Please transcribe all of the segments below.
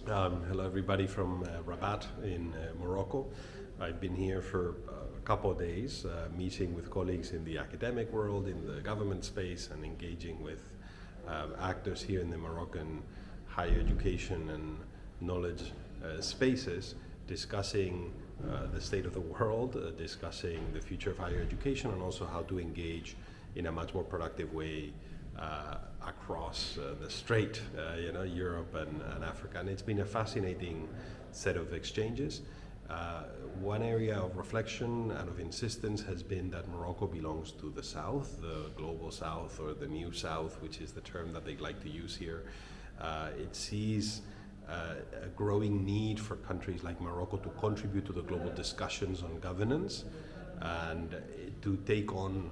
Hello, everybody from Rabat in Morocco. I've been here for a couple of days, meeting with colleagues in the academic world, in the government space, and engaging with actors here in the Moroccan higher education and knowledge spaces, discussing the state of the world, discussing the future of higher education, and also how to engage in a much more productive way across the strait, Europe and Africa. And it's been a fascinating set of exchanges. One area of reflection and of insistence has been that Morocco belongs to the South, the global South, or the New South, which is the term that they like to use here. It sees a growing need for countries like Morocco to contribute to the global discussions on governance and to take on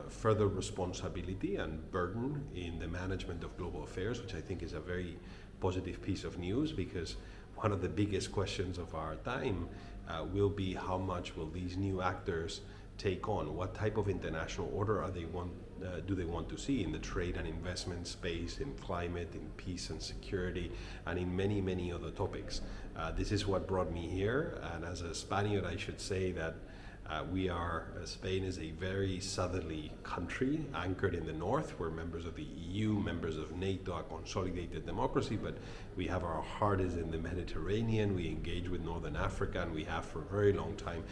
further responsibility and burden in the management of global affairs, which I think is a very positive piece of news, because one of the biggest questions of our time will be how much will these new actors take on? What type of international order do they want to see in the trade and investment space, in climate, in peace and security, and in many, many other topics? This is what brought me here, and as a Spaniard I should say that Spain is a very southerly country anchored in the north. We're members of the EU, members of NATO, a consolidated democracy, but we have our heart is in the Mediterranean. We engage with Northern Africa, and we have for a very long time.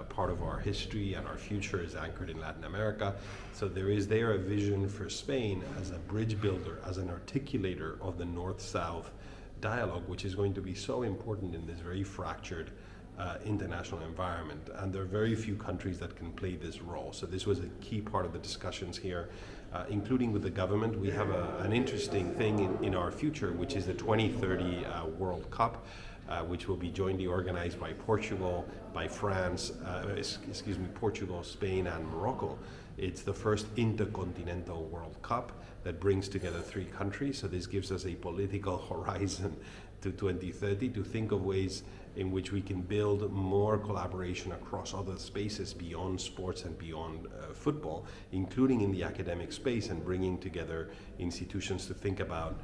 Part of our history and our future is anchored in Latin America. So there is a vision for Spain as a bridge builder, as an articulator of the north-south dialogue, which is going to be so important in this very fractured international environment, and there are very few countries that can play this role. So this was a key part of the discussions here, including with the government. We have an interesting thing in our future, which is the 2030 World Cup, which will be jointly organized by Portugal, by France, Portugal, Spain, and Morocco. It's the first intercontinental World Cup that brings together three countries. So this gives us a political horizon to 2030 to think of ways in which we can build more collaboration across other spaces beyond sports and beyond football, including in the academic space, and bringing together institutions to think about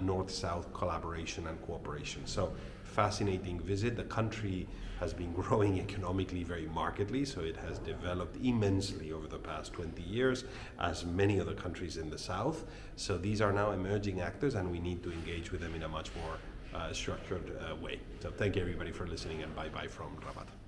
north-south collaboration and cooperation. So fascinating visit. The country has been growing economically very markedly, so it has developed immensely over the past 20 years, as many other countries in the south. So these are now emerging actors, and we need to engage with them in a much more structured way. So thank you everybody for listening, and bye-bye from Rabat.